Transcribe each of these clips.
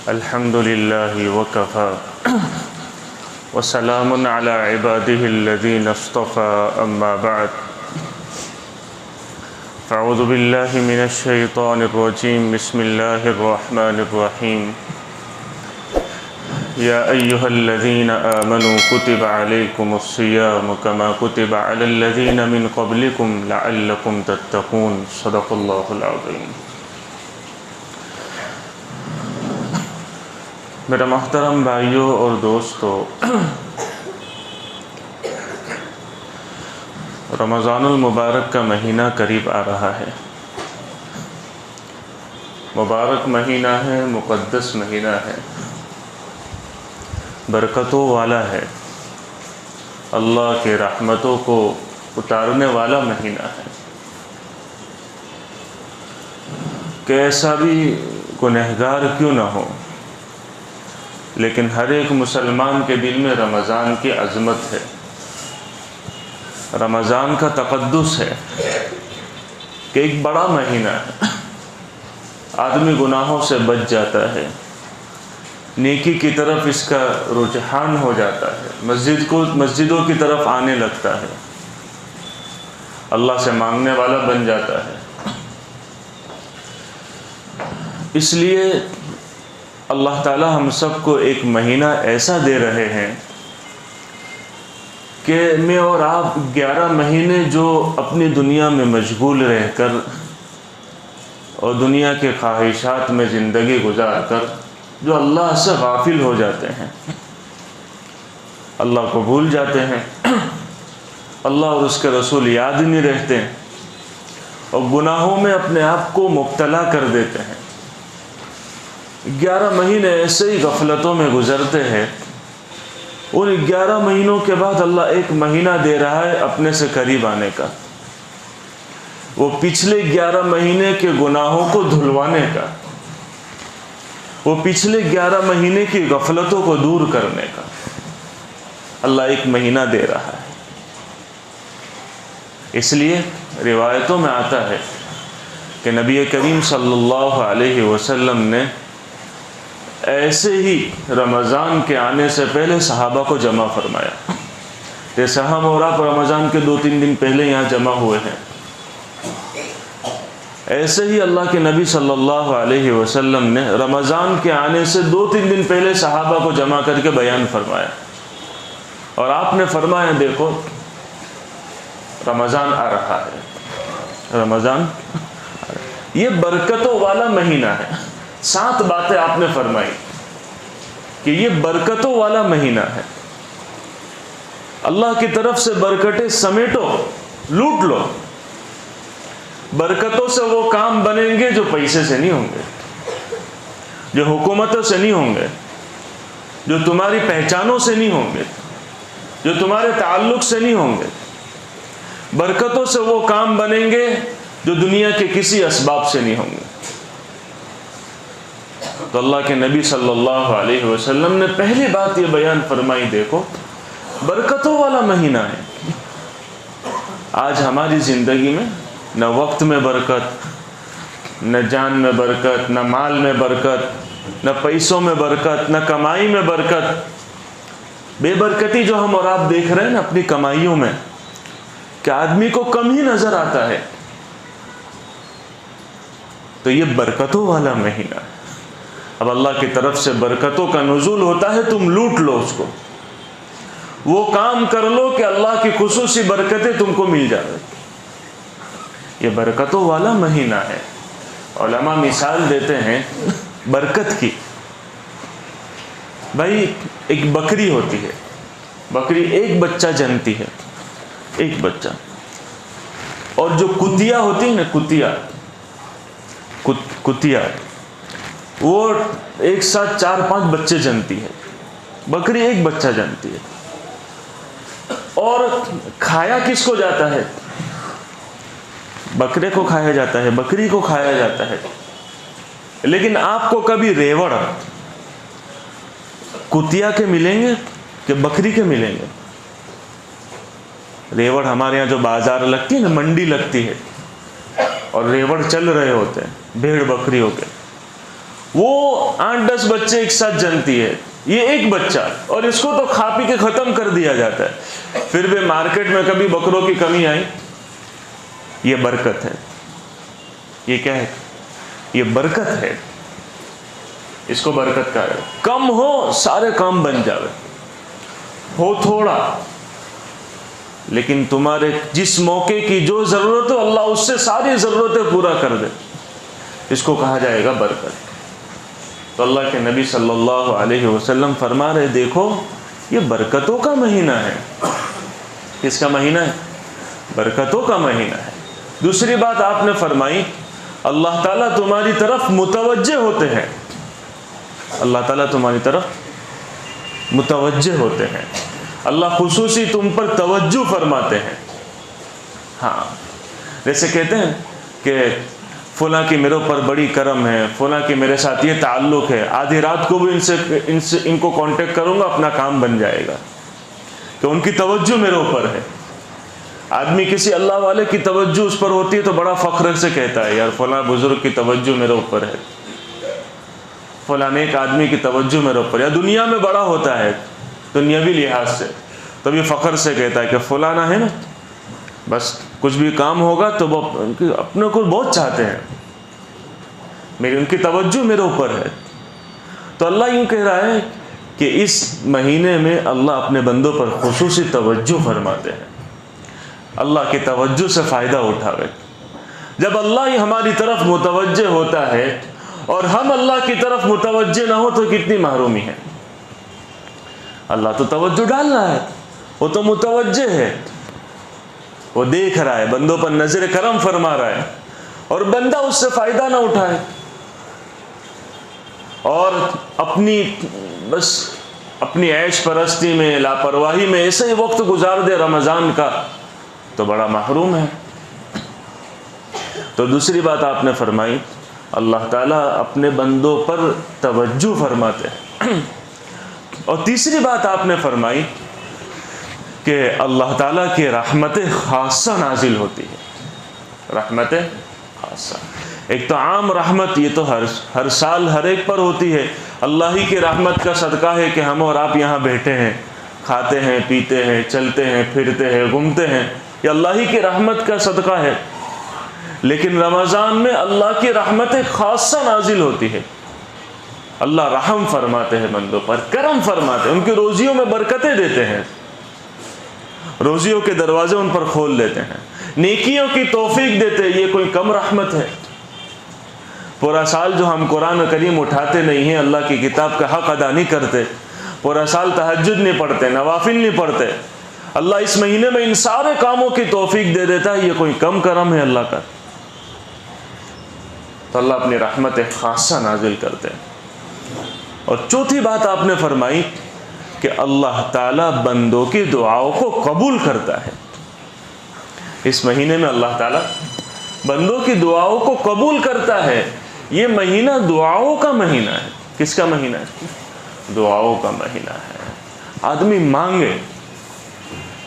الحمد لله وكفى وسلام على عباده الذين اصطفى أما بعد فأعوذ بالله من الشيطان الرجيم بسم الله الرحمن الرحيم يا أيها الذين آمنوا كتب عليكم الصيام كما كتب على الذين من قبلكم لعلكم تتقون صدق الله العظيم۔ میرا محترم بھائیوں اور دوستو، رمضان المبارک کا مہینہ قریب آ رہا ہے۔ مبارک مہینہ ہے، مقدس مہینہ ہے، برکتوں والا ہے، اللہ کے رحمتوں کو اتارنے والا مہینہ ہے۔ کیسا بھی گنہگار کیوں نہ ہو، لیکن ہر ایک مسلمان کے دل میں رمضان کی عظمت ہے، رمضان کا تقدس ہے کہ ایک بڑا مہینہ ہے، آدمی گناہوں سے بچ جاتا ہے، نیکی کی طرف اس کا رجحان ہو جاتا ہے، مسجدوں کی طرف آنے لگتا ہے، اللہ سے مانگنے والا بن جاتا ہے۔ اس لیے اللہ تعالی ہم سب کو ایک مہینہ ایسا دے رہے ہیں کہ میں اور آپ 11 مہینے جو اپنی دنیا میں مشغول رہ کر اور دنیا کے خواہشات میں زندگی گزار کر جو اللہ سے غافل ہو جاتے ہیں، اللہ کو بھول جاتے ہیں، اللہ اور اس کے رسول یاد نہیں رہتے ہیں اور گناہوں میں اپنے آپ کو مبتلا کر دیتے ہیں۔ 11 مہینے ایسے ہی غفلتوں میں گزرتے ہیں، اور 11 مہینوں کے بعد اللہ ایک مہینہ دے رہا ہے اپنے سے قریب آنے کا، وہ پچھلے 11 مہینے کے گناہوں کو دھلوانے کا، وہ پچھلے 11 مہینے کی غفلتوں کو دور کرنے کا اللہ ایک مہینہ دے رہا ہے۔ اس لیے روایتوں میں آتا ہے کہ نبی کریم صلی اللہ علیہ وسلم نے ایسے ہی رمضان کے آنے سے پہلے صحابہ کو جمع فرمایا، جیسے ہم اور آپ رمضان کے 2-3 دن پہلے یہاں جمع ہوئے ہیں، ایسے ہی اللہ کے نبی صلی اللہ علیہ وسلم نے رمضان کے آنے سے 2-3 دن پہلے صحابہ کو جمع کر کے بیان فرمایا، اور آپ نے فرمایا دیکھو رمضان آ رہا ہے، رمضان یہ برکتوں والا مہینہ ہے۔ 7 باتیں آپ نے فرمائی کہ یہ برکتوں والا مہینہ ہے، اللہ کی طرف سے برکتیں سمیٹو، لوٹ لو۔ برکتوں سے وہ کام بنیں گے جو پیسے سے نہیں ہوں گے، جو حکومتوں سے نہیں ہوں گے، جو تمہاری پہچانوں سے نہیں ہوں گے، جو تمہارے تعلق سے نہیں ہوں گے۔ برکتوں سے وہ کام بنیں گے جو دنیا کے کسی اسباب سے نہیں ہوں گے۔ تو اللہ کے نبی صلی اللہ علیہ وسلم نے پہلی بات یہ بیان فرمائی، دیکھو برکتوں والا مہینہ ہے۔ آج ہماری زندگی میں نہ وقت میں برکت، نہ جان میں برکت، نہ مال میں برکت، نہ پیسوں میں برکت، نہ کمائی میں برکت۔ بے برکتی جو ہم اور آپ دیکھ رہے ہیں نا اپنی کمائیوں میں، کہ آدمی کو کم ہی نظر آتا ہے، تو یہ برکتوں والا مہینہ ہے۔ اب اللہ کی طرف سے برکتوں کا نزول ہوتا ہے، تم لوٹ لو اس کو، وہ کام کر لو کہ اللہ کی خصوصی برکتیں تم کو مل جائیں۔ یہ برکتوں والا مہینہ ہے۔ علماء مثال دیتے ہیں برکت کی۔ بھائی ایک بکری ہوتی ہے، بکری ایک بچہ جنتی ہے، ایک بچہ، اور جو کتیا ہوتی ہے نا، کتیا وہ ایک ساتھ 4-5 بچے جنتی ہے، بکری ایک بچہ جنتی ہے۔ اور کھایا کس کو جاتا ہے؟ بکرے کو کھایا جاتا ہے، بکری کو کھایا جاتا ہے۔ لیکن آپ کو کبھی ریوڑ کتیا کے ملیں گے کہ بکری کے ملیں گے؟ ریوڑ ہمارے یہاں جو بازار لگتی ہے نا، منڈی لگتی ہے، اور ریوڑ چل رہے ہوتے ہیں بھیڑ بکریوں کے، وہ 8-10 بچے ایک ساتھ جنتی ہے، یہ ایک بچہ، اور اس کو تو کھا پی کے ختم کر دیا جاتا ہے۔ پھر بھی مارکیٹ میں کبھی بکروں کی کمی آئی؟ یہ برکت ہے۔ یہ کیا ہے؟ یہ برکت ہے۔ اس کو برکت کا ہے۔ کم ہو سارے کام بن جاوے، ہو تھوڑا لیکن تمہارے جس موقع کی جو ضرورت ہو اللہ اس سے ساری ضرورتیں پورا کر دے، اس کو کہا جائے گا برکت۔ تو اللہ کے نبی صلی اللہ علیہ وسلم فرما رہے دیکھو یہ برکتوں کا مہینہ ہے۔ کس کا مہینہ ہے؟ برکتوں کا مہینہ ہے۔ دوسری بات آپ نے فرمائی اللہ تعالیٰ تمہاری طرف متوجہ ہوتے ہیں، اللہ تعالیٰ تمہاری طرف متوجہ ہوتے ہیں، اللہ خصوصی تم پر توجہ فرماتے ہیں۔ ہاں، جیسے کہتے ہیں کہ فلاں کی میرے اوپر بڑی کرم ہے، فلاں کی میرے ساتھ یہ تعلق ہے، آدھی رات کو بھی ان کو کانٹیکٹ کروں گا اپنا کام بن جائے گا، کہ ان کی توجہ میرے اوپر ہے۔ آدمی کسی اللہ والے کی توجہ اس پر ہوتی ہے تو بڑا فخر سے کہتا ہے یار فلاں بزرگ کی توجہ میرے اوپر ہے، فلاں ایک آدمی کی توجہ میرے اوپر، یا دنیا میں بڑا ہوتا ہے دنیاوی لحاظ سے تو بھی فخر سے کہتا ہے کہ فلانا ہے نا، بس کچھ بھی کام ہوگا تو وہ اپنے کو بہت چاہتے ہیں، میری ان کی توجہ میرے اوپر ہے۔ تو اللہ یوں کہہ رہا ہے کہ اس مہینے میں اللہ اپنے بندوں پر خصوصی توجہ فرماتے ہیں، اللہ کی توجہ سے فائدہ اٹھاوے۔ جب اللہ ہی ہماری طرف متوجہ ہوتا ہے اور ہم اللہ کی طرف متوجہ نہ ہو تو کتنی محرومی ہے۔ اللہ تو توجہ ڈال رہا ہے، وہ تو متوجہ ہے، وہ دیکھ رہا ہے، بندوں پر نظر کرم فرما رہا ہے، اور بندہ اس سے فائدہ نہ اٹھائے اور اپنی عیش پرستی میں لاپرواہی میں ایسے ہی وقت گزار دے رمضان کا تو بڑا محروم ہے۔ تو دوسری بات آپ نے فرمائی اللہ تعالیٰ اپنے بندوں پر توجہ فرماتے ہیں، اور تیسری بات آپ نے فرمائی کہ اللہ تعالیٰ کی رحمت خاصہ نازل ہوتی ہے۔ رحمت خاصہ، ایک تو عام رحمت، یہ تو ہر سال ہر ایک پر ہوتی ہے، اللہ ہی کی رحمت کا صدقہ ہے کہ ہم اور آپ یہاں بیٹھے ہیں، کھاتے ہیں، پیتے ہیں، چلتے ہیں، پھرتے ہیں، گھومتے ہیں، یہ اللہ ہی کی رحمت کا صدقہ ہے۔ لیکن رمضان میں اللہ کی رحمت خاصہ نازل ہوتی ہے، اللہ رحم فرماتے ہیں بندوں پر، کرم فرماتے ہیں، ان کی روزیوں میں برکتیں دیتے ہیں، روزیوں کے دروازے ان پر کھول دیتے ہیں، نیکیوں کی توفیق دیتے ہیں۔ یہ کوئی کم رحمت ہے؟ پورا سال جو ہم قرآن کریم اٹھاتے نہیں ہیں، اللہ کی کتاب کا حق ادا نہیں کرتے، پورا سال تہجد نہیں پڑھتے، نوافل نہیں پڑھتے، اللہ اس مہینے میں ان سارے کاموں کی توفیق دے دیتا ہے، یہ کوئی کم کرم ہے اللہ کا؟ تو اللہ اپنی رحمت خاصہ نازل کرتے ہیں۔ اور چوتھی بات آپ نے فرمائی کہ اللہ تعالیٰ بندوں کی دعاؤں کو قبول کرتا ہے۔ اس مہینے میں اللہ تعالیٰ بندوں کی دعاؤں کو قبول کرتا ہے۔ یہ مہینہ دعاؤں کا مہینہ ہے۔ کس کا مہینہ ہے؟ دعاؤں کا مہینہ ہے۔ آدمی مانگے،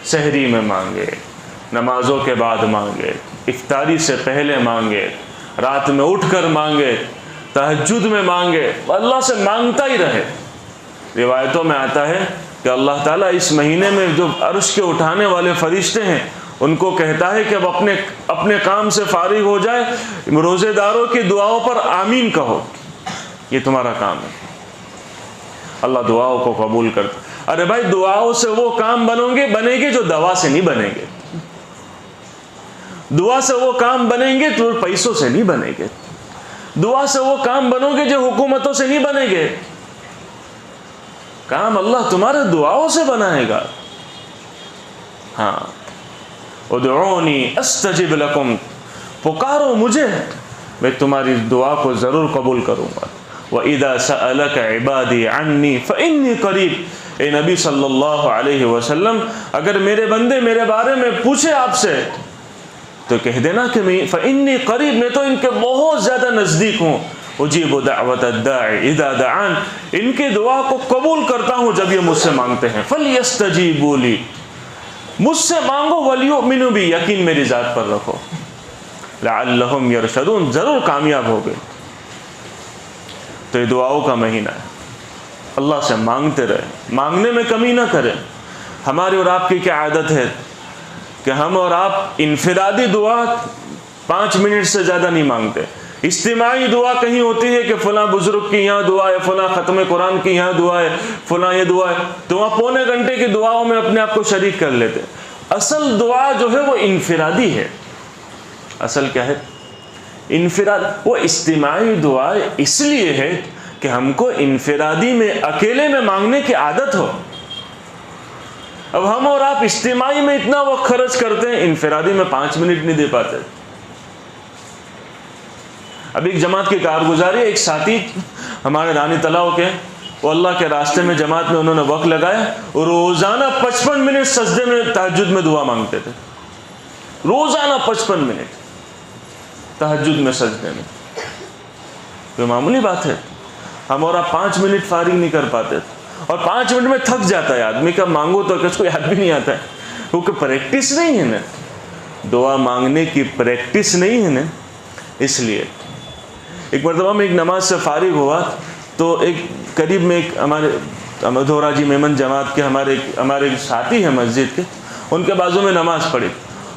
سحری میں مانگے، نمازوں کے بعد مانگے، افطاری سے پہلے مانگے، رات میں اٹھ کر مانگے، تہجد میں مانگے، اللہ سے مانگتا ہی رہے۔ روایتوں میں آتا ہے کہ اللہ تعالیٰ اس مہینے میں جو عرش کے اٹھانے والے فرشتے ہیں ان کو کہتا ہے کہ اب اپنے کام سے فارغ ہو جائے، روزے داروں کی دعاؤں پر آمین کہو، یہ تمہارا کام ہے۔ اللہ دعاؤں کو قبول کرتا۔ ارے بھائی دعاؤں سے وہ کام بنے گے جو دوا سے نہیں بنیں گے، دعا سے وہ کام بنیں گے تو پیسوں سے نہیں بنیں گے، دعا سے وہ کام بنو گے جو حکومتوں سے نہیں بنیں گے، کام اللہ تمہارے دعاؤں سے بنائے گا۔ ہاں، ادعونی استجب لکم، پکارو مجھے، میں تمہاری دعا کو ضرور قبول کروں گا۔ وَإِذَا سَأَلَكَ عِبَادِي عَنِّي فَإِنِّي قَرِيب، اے نبی صلی اللہ علیہ وسلم اگر میرے بندے میرے بارے میں پوچھے آپ سے تو کہہ دینا کہ فَإِنِّي قَرِيب، میں تو ان کے بہت زیادہ نزدیک ہوں، اجیب دعوت الداعی اذا دعان، ان کی دعا کو قبول کرتا ہوں جب یہ مجھ سے مانگتے ہیں۔ فَلْيَسْتَجِيبُوا لِي، مجھ سے مانگو، وَلْيُؤْمِنُوا بِي، یقین میری ذات پر رکھو، لَعَلَّهُمْ يَرْشَدُونَ، ضرور کامیاب ہوگے۔ تو یہ دعاؤں کا مہینہ ہے، اللہ سے مانگتے رہے، مانگنے میں کمی نہ کریں۔ ہماری اور آپ کی کیا عادت ہے کہ ہم اور آپ انفرادی دعا 5 منٹ سے زیادہ نہیں مانگتے۔ اجتماعی دعا کہیں ہوتی ہے کہ فلاں بزرگ کی یہاں دعا ہے، فلاں ختم قرآن کی یہاں دعا ہے، فلاں یہ دعا ہے، تو وہاں پونے گھنٹے کی دعاؤں میں اپنے آپ کو شریک کر لیتے۔ اصل دعا جو ہے وہ انفرادی ہے۔ اصل کیا ہے؟ انفراد۔ وہ اجتماعی دعا اس لیے ہے کہ ہم کو انفرادی میں، اکیلے میں مانگنے کی عادت ہو۔ اب ہم اور آپ اجتماعی میں اتنا وقت خرچ کرتے ہیں، انفرادی میں 5 منٹ نہیں دے پاتے۔ اب ایک جماعت کی کارگزاری، ایک ساتھی ہمارے رانی تلاؤ کے، وہ اللہ کے راستے میں جماعت میں انہوں نے وقت لگایا، اور روزانہ 55 منٹ سجدے میں تہجد میں دعا مانگتے تھے۔ روزانہ 55 منٹ تہجد میں سجدے میں، کوئی معمولی بات ہے؟ ہم اور آپ 5 منٹ فارغ نہیں کر پاتے، اور 5 منٹ میں تھک جاتا ہے آدمی کا، مانگو تو اس کو یاد بھی نہیں آتا ہے، کیونکہ پریکٹس نہیں ہے نا، دعا مانگنے کی پریکٹس نہیں ہے نا۔ اس لیے ایک مرتبہ میں ایک نماز سے فارغ ہوا تو ایک قریب میں ایک ہمارے دھورا جی میمن جماعت کے ہمارے ساتھی ہیں مسجد کے، ان کے بازو میں نماز پڑھی،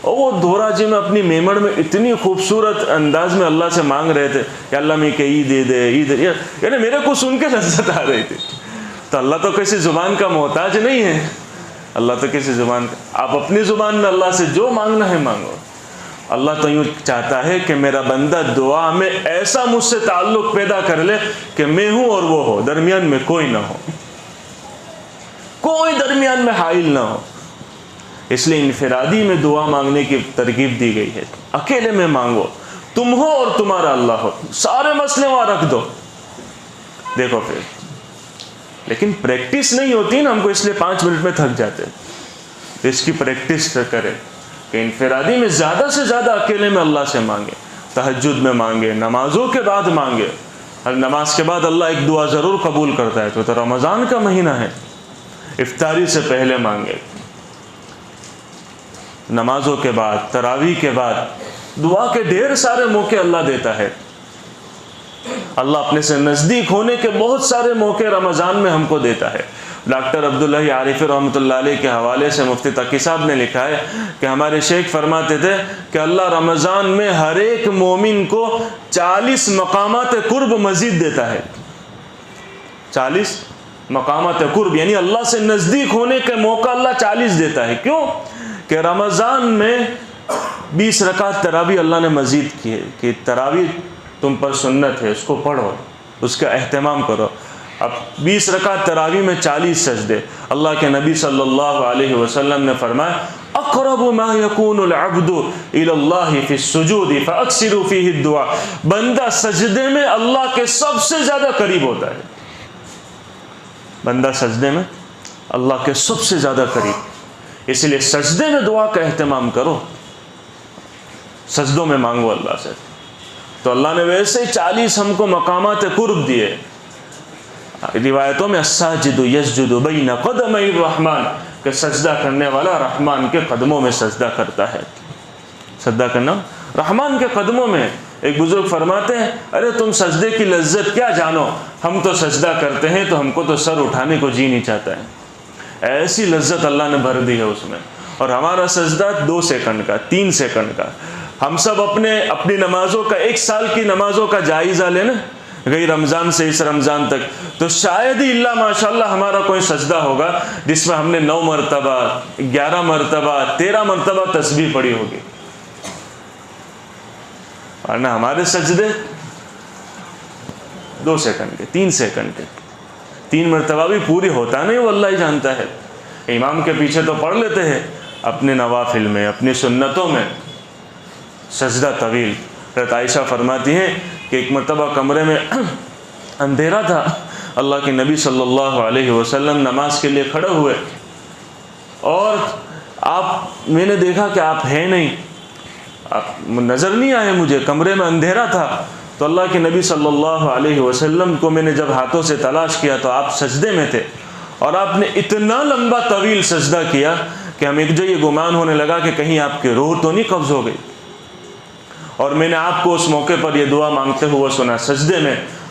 اور وہ دھورا جی میں اپنی میمن میں اتنی خوبصورت انداز میں اللہ سے مانگ رہے تھے کہ اللہ میں کہ عید دے دے، عید، یعنی میرے کو سن کے لذت آ رہی تھی۔ تو اللہ تو کسی زبان کا محتاج نہیں ہے، اللہ تو کسی زبان کا، آپ اپنی زبان میں اللہ سے جو مانگنا ہے مانگو۔ اللہ تو یوں چاہتا ہے کہ میرا بندہ دعا میں ایسا مجھ سے تعلق پیدا کر لے کہ میں ہوں اور وہ ہو، درمیان میں کوئی نہ ہو، کوئی درمیان میں حائل نہ ہو۔ اس لیے انفرادی میں دعا مانگنے کی ترغیب دی گئی ہے، اکیلے میں مانگو، تم ہو اور تمہارا اللہ ہو، سارے مسئلے وہاں رکھ دو، دیکھو پھر۔ لیکن پریکٹس نہیں ہوتی نا، ہم کو اس لیے 5 منٹ میں تھک جاتے، تو اس کی پریکٹس کرے کہ انفرادی میں زیادہ سے زیادہ اکیلے میں اللہ سے مانگے، تہجد میں مانگے، نمازوں کے بعد مانگے۔ ہر نماز کے بعد اللہ ایک دعا ضرور قبول کرتا ہے، تو رمضان کا مہینہ ہے، افطاری سے پہلے مانگے، نمازوں کے بعد، تراویح کے بعد، دعا کے ڈھیر سارے موقع اللہ دیتا ہے۔ اللہ اپنے سے نزدیک ہونے کے بہت سارے موقع رمضان میں ہم کو دیتا ہے۔ ڈاکٹر عبداللہ عارفی رحمۃ اللہ علیہ کے حوالے سے مفتی تقی صاحب نے لکھا ہے کہ ہمارے شیخ فرماتے تھے کہ اللہ رمضان میں ہر ایک مومن کو 40 مقامات قرب مزید دیتا ہے۔ 40 مقامات قرب، یعنی اللہ سے نزدیک ہونے کے موقع اللہ 40 دیتا ہے۔ کیوں؟ کہ رمضان میں 20 رکعت تراویح اللہ نے مزید کی ہے، کہ تراویح تم پر سنت ہے، اس کو پڑھو، اس کا اہتمام کرو۔ اب 20 رکعت تراویح میں 40 سجدے۔ اللہ کے نبی صلی اللہ علیہ وسلم نے فرمایا اقرب ما یکون العبد الی اللہ فی السجود فاکثروا فیہ الدعاء، بندہ سجدے میں اللہ کے سب سے زیادہ قریب ہوتا ہے، بندہ سجدے میں اللہ کے سب سے زیادہ قریب، اس لیے سجدے میں دعا کا اہتمام کرو، سجدوں میں مانگو اللہ سے۔ تو اللہ نے ویسے ہی 40 ہم کو مقامات قرب دیے۔ روایتوں میں الساجد یسجد بین قدمی الرحمن، کہ سجدہ کرنے والا رحمان کے قدموں میں سجدہ کرتا ہے۔ سجدہ کرنا رحمان کے قدموں میں۔ ایک بزرگ فرماتے ہیں ارے تم سجدے کی لذت کیا جانو، ہم تو سجدہ کرتے ہیں تو ہم کو تو سر اٹھانے کو جی نہیں چاہتا ہے، ایسی لذت اللہ نے بھر دی ہے اس میں۔ اور ہمارا سجدہ 2 سیکنڈ کا، 3 سیکنڈ کا۔ ہم سب اپنی نمازوں کا، 1 سال کی نمازوں کا جائزہ لیں نا، گئی رمضان سے اس رمضان تک، تو شاید ہی اللہ ماشاءاللہ ہمارا کوئی سجدہ ہوگا جس میں ہم نے 9 مرتبہ، 11 مرتبہ، 13 مرتبہ تسبیح پڑھی ہوگی، ورنہ ہمارے سجدے 2 سیکنڈ کے، 3 سیکنڈ کے، 3 مرتبہ بھی پوری ہوتا نہیں، وہ اللہ ہی جانتا ہے۔ امام کے پیچھے تو پڑھ لیتے ہیں، اپنے نوافل میں، اپنی سنتوں میں سجدہ طویل۔ حضرت عائشہ فرماتی ہیں کہ ایک مرتبہ کمرے میں اندھیرا تھا، اللہ کے نبی صلی اللہ علیہ وسلم نماز کے لیے کھڑے ہوئے، اور میں نے دیکھا کہ آپ ہیں نہیں، آپ نظر نہیں آئے مجھے، کمرے میں اندھیرا تھا۔ تو اللہ کے نبی صلی اللہ علیہ وسلم کو میں نے جب ہاتھوں سے تلاش کیا تو آپ سجدے میں تھے، اور آپ نے اتنا لمبا طویل سجدہ کیا کہ ہمیں جو یہ گمان ہونے لگا کہ کہیں آپ کی روح تو نہیں قبض ہو گئی۔ اور میں نے آپ کو اس موقع پر یہ دعا مانگتے ہوئے سنا سجدے میں،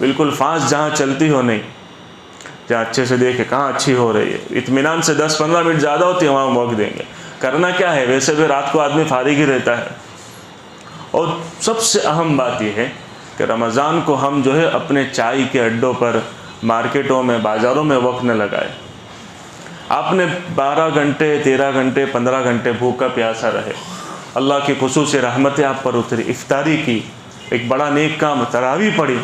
بالکل فاسٹ جہاں چلتی ہو نہیں، جہاں اچھے سے دیکھے کہاں اچھی ہو رہی ہے، اطمینان سے 10-15 منٹ زیادہ ہوتی ہے وہاں وقت دیں گے۔ کرنا کیا ہے، ویسے بھی رات کو آدمی فارغ ہی رہتا ہے۔ اور سب سے اہم بات یہ ہے کہ رمضان کو ہم جو ہے اپنے چائے کے اڈوں پر، مارکیٹوں میں، بازاروں میں وقت نہ لگائے۔ آپ نے 12 گھنٹے، 13 گھنٹے، 15 گھنٹے بھوکا پیاسا رہے، اللہ کی خصوصی رحمتیں آپ پر اتری، افطاری کی، ایک بڑا نیک کام تراویح پڑھی،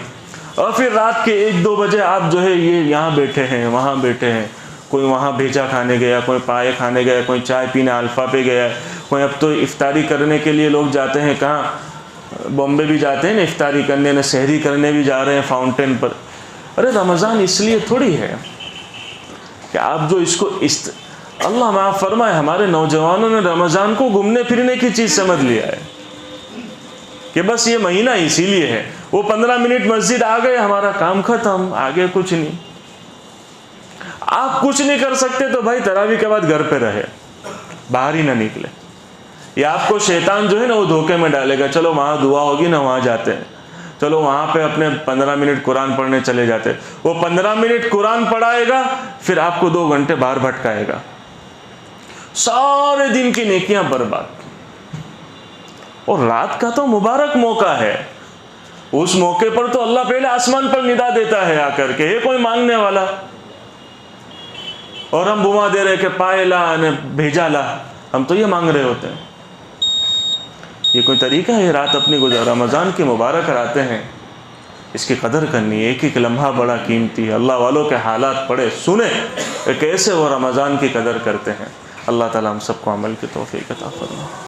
اور پھر رات کے 1-2 بجے آپ جو ہے یہ یہاں بیٹھے ہیں، وہاں بیٹھے ہیں، کوئی وہاں بھیجا کھانے گیا، کوئی پائے کھانے گیا، کوئی چائے پینے الفا پہ گیا، کوئی اب تو افطاری کرنے کے لیے لوگ جاتے ہیں کہاں، بامبے بھی جاتے ہیں نا افطاری کرنے، نہ سحری کرنے بھی جا رہے ہیں فاؤنٹین پر۔ ارے رمضان اس لیے تھوڑی ہے کہ آپ جو اس کو اللہ معاف فرمائے، ہمارے نوجوانوں نے رمضان کو گھومنے پھرنے کی چیز سمجھ لیا ہے کہ بس یہ مہینہ اسی لیے ہے، وہ 15 منٹ مسجد آ گئے ہمارا کام ختم، آگے کچھ نہیں۔ آپ کچھ نہیں کر سکتے تو بھائی تراویح کے بعد گھر پہ رہے، باہر ہی نہ نکلے، یا آپ کو شیطان جو ہے نا وہ دھوکے میں ڈالے گا، چلو وہاں دعا ہوگی نا وہاں جاتے ہیں، چلو وہاں پہ اپنے 15 منٹ قرآن پڑھنے چلے جاتے، وہ 15 منٹ قرآن پڑھائے گا، پھر آپ کو 2 گھنٹے باہر بھٹکائے گا، سارے دن کی نیکیاں برباد۔ اور رات کا تو مبارک موقع ہے، اس موقع پر تو اللہ پہلے آسمان پر ندا دیتا ہے آ کر کے، ہے کوئی مانگنے والا، اور ہم بما دے رہے کہ پائے لا بھیجا لا، ہم تو یہ مانگ رہے ہوتے ہیں۔ یہ کوئی طریقہ ہے رات اپنی رمضان کی مبارک راتیں ہیں، اس کی قدر کرنی ہے، ایک ایک لمحہ بڑا قیمتی ہے۔ اللہ والوں کے حالات پڑھے سنیں کہ کیسے وہ رمضان کی قدر کرتے ہیں۔ اللہ تعالیٰ ہم سب کو عمل کی توفیق عطا فرمائے۔